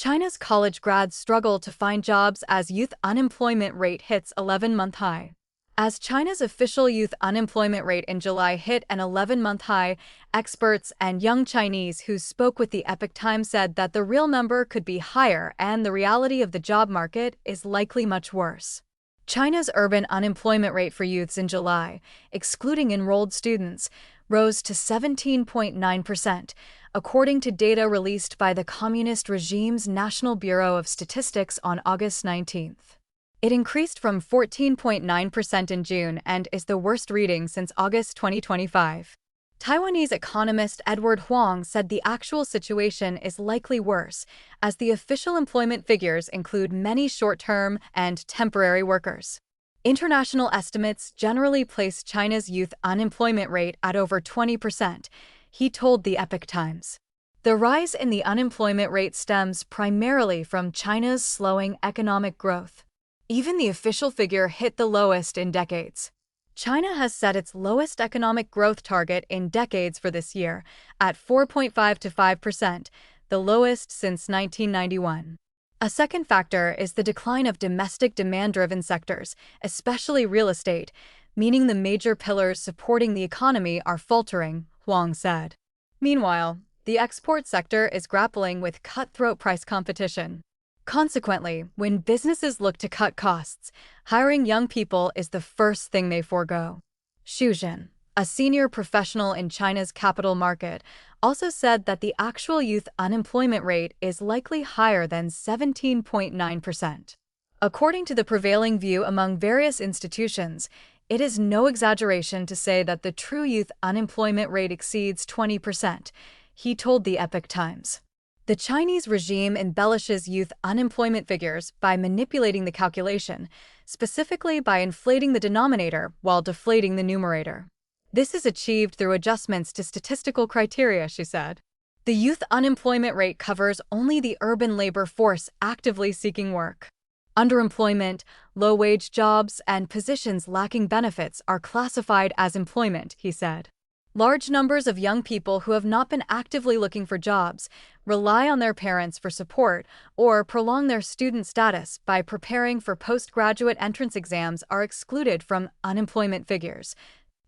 China's college grads struggle to find jobs as youth unemployment rate hits 11-month high. As China's official youth unemployment rate in July hit an 11-month high, experts and young Chinese who spoke with the Epoch Times said that the real number could be higher and the reality of the job market is likely much worse. China's urban unemployment rate for youths in July, excluding enrolled students, rose to 17.9%, according to data released by the communist regime's National Bureau of Statistics on August 19. It increased from 14.9% in June and is the worst reading since August 2025. Taiwanese economist Edward Huang said the actual situation is likely worse, as the official employment figures include many short-term and temporary workers. International estimates generally place China's youth unemployment rate at over 20%, he told the Epoch Times. The rise in the unemployment rate stems primarily from China's slowing economic growth. Even the official figure hit the lowest in decades. China has set its lowest economic growth target in decades for this year, at 4.5 to 5%, the lowest since 1991. A second factor is the decline of domestic demand-driven sectors, especially real estate, meaning the major pillars supporting the economy are faltering, Huang said. Meanwhile, the export sector is grappling with cutthroat price competition. Consequently, when businesses look to cut costs, hiring young people is the first thing they forego. Xu Jin, a senior professional in China's capital market, also said that the actual youth unemployment rate is likely higher than 17.9%. According to the prevailing view among various institutions, it is no exaggeration to say that the true youth unemployment rate exceeds 20%, he told the Epoch Times. The Chinese regime embellishes youth unemployment figures by manipulating the calculation, specifically by inflating the denominator while deflating the numerator. This is achieved through adjustments to statistical criteria, she said. The youth unemployment rate covers only the urban labor force actively seeking work. Underemployment, low-wage jobs, and positions lacking benefits are classified as employment, he said. Large numbers of young people who have not been actively looking for jobs, rely on their parents for support, or prolong their student status by preparing for postgraduate entrance exams are excluded from unemployment figures,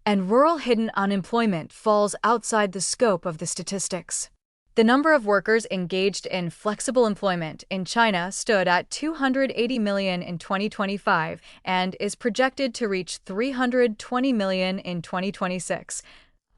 and rural hidden unemployment falls outside the scope of the statistics. The number of workers engaged in flexible employment in China stood at 280 million in 2025 and is projected to reach 320 million in 2026.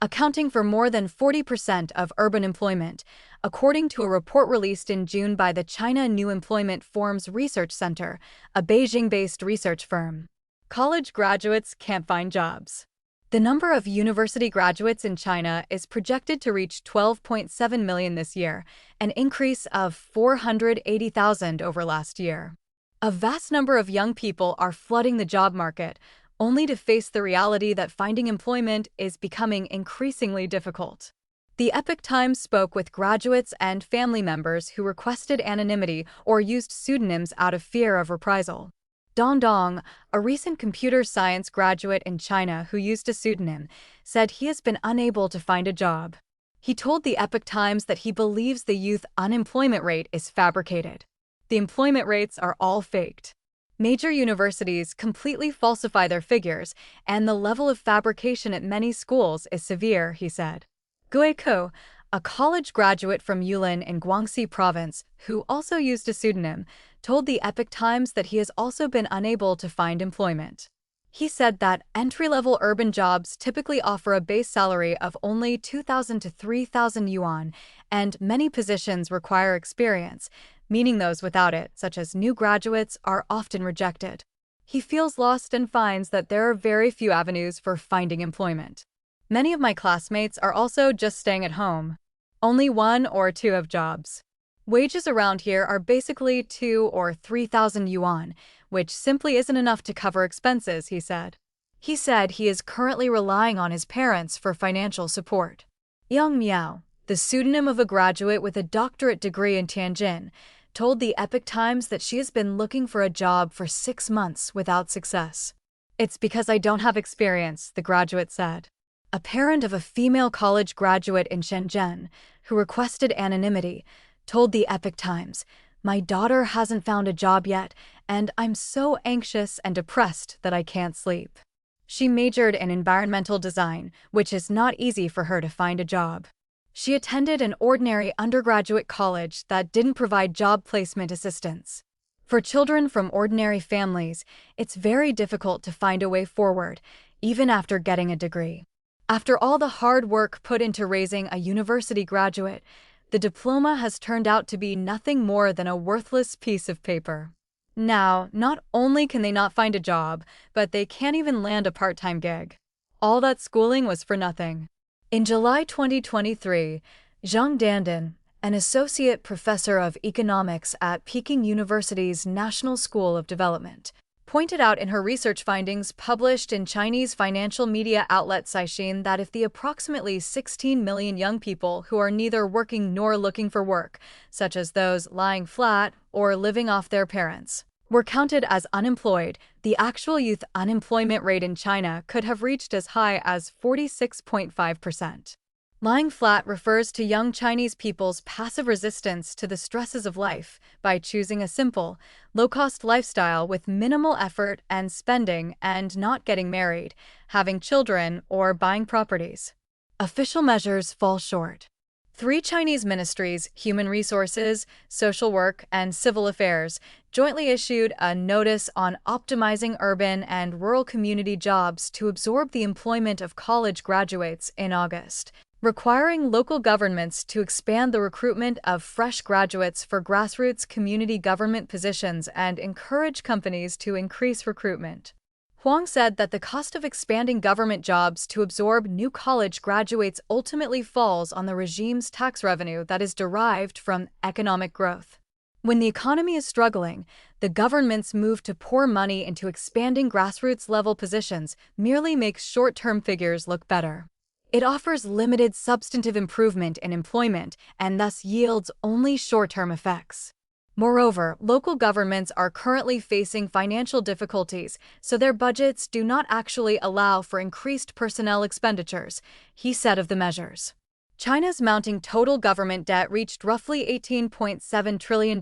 Accounting for more than 40% of urban employment, according to a report released in June by the China New Employment Forms Research Center, a Beijing-based research firm. College graduates can't find jobs. The number of university graduates in China is projected to reach 12.7 million this year, an increase of 480,000 over last year. A vast number of young people are flooding the job market, only to face the reality that finding employment is becoming increasingly difficult. The Epoch Times spoke with graduates and family members who requested anonymity or used pseudonyms out of fear of reprisal. Dong Dong, a recent computer science graduate in China who used a pseudonym, said he has been unable to find a job. He told the Epoch Times that he believes the youth unemployment rate is fabricated. The employment rates are all faked. Major universities completely falsify their figures, and the level of fabrication at many schools is severe, he said. Gui Ko, a college graduate from Yulin in Guangxi province, who also used a pseudonym, told the Epoch Times that he has also been unable to find employment. He said that entry-level urban jobs typically offer a base salary of only 2,000 to 3,000 yuan, and many positions require experience, meaning those without it, such as new graduates, are often rejected. He feels lost and finds that there are very few avenues for finding employment. Many of my classmates are also just staying at home. Only 1 or 2 have jobs. Wages around here are basically 2 or 3,000 yuan, which simply isn't enough to cover expenses, he said. He said he is currently relying on his parents for financial support. Yang Miao, the pseudonym of a graduate with a doctorate degree in Tianjin, told the Epoch Times that she has been looking for a job for 6 months without success. It's because I don't have experience, the graduate said. A parent of a female college graduate in Shenzhen, who requested anonymity, told the Epoch Times, My daughter hasn't found a job yet, and I'm so anxious and depressed that I can't sleep. She majored in environmental design, which is not easy for her to find a job. She attended an ordinary undergraduate college that didn't provide job placement assistance. For children from ordinary families, it's very difficult to find a way forward, even after getting a degree. After all the hard work put into raising a university graduate, the diploma has turned out to be nothing more than a worthless piece of paper. Now, not only can they not find a job, but they can't even land a part-time gig. All that schooling was for nothing. In July 2023, Zhang Dandan, an associate professor of economics at Peking University's National School of Development, pointed out in her research findings published in Chinese financial media outlet Caixin that if the approximately 16 million young people who are neither working nor looking for work, such as those lying flat or living off their parents, were counted as unemployed, the actual youth unemployment rate in China could have reached as high as 46.5%. Lying flat refers to young Chinese people's passive resistance to the stresses of life by choosing a simple, low-cost lifestyle with minimal effort and spending and not getting married, having children, or buying properties. Official measures fall short. 3 Chinese ministries, Human Resources, Social Work, and Civil Affairs, jointly issued a notice on optimizing urban and rural community jobs to absorb the employment of college graduates in August, requiring local governments to expand the recruitment of fresh graduates for grassroots community government positions and encourage companies to increase recruitment. Huang said that the cost of expanding government jobs to absorb new college graduates ultimately falls on the regime's tax revenue that is derived from economic growth. When the economy is struggling, the government's move to pour money into expanding grassroots-level positions merely makes short-term figures look better. It offers limited substantive improvement in employment and thus yields only short-term effects. Moreover, local governments are currently facing financial difficulties, so their budgets do not actually allow for increased personnel expenditures, he said of the measures. China's mounting total government debt reached roughly $18.7 trillion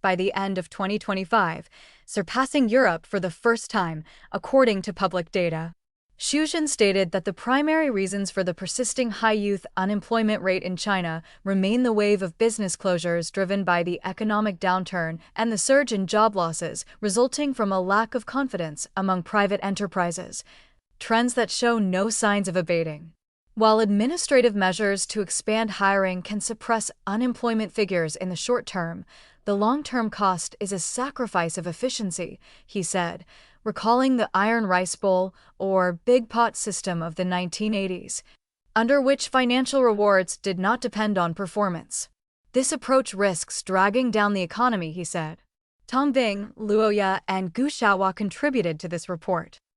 by the end of 2025, surpassing Europe for the first time, according to public data. Xu Zhen stated that the primary reasons for the persisting high youth unemployment rate in China remain the wave of business closures driven by the economic downturn and the surge in job losses resulting from a lack of confidence among private enterprises, trends that show no signs of abating. While administrative measures to expand hiring can suppress unemployment figures in the short term, the long-term cost is a sacrifice of efficiency, he said, recalling the iron rice bowl or big pot system of the 1980s, under which financial rewards did not depend on performance. This approach risks dragging down the economy, he said. Tong Bing, Luo Ya, and Gu Xiaohua contributed to this report.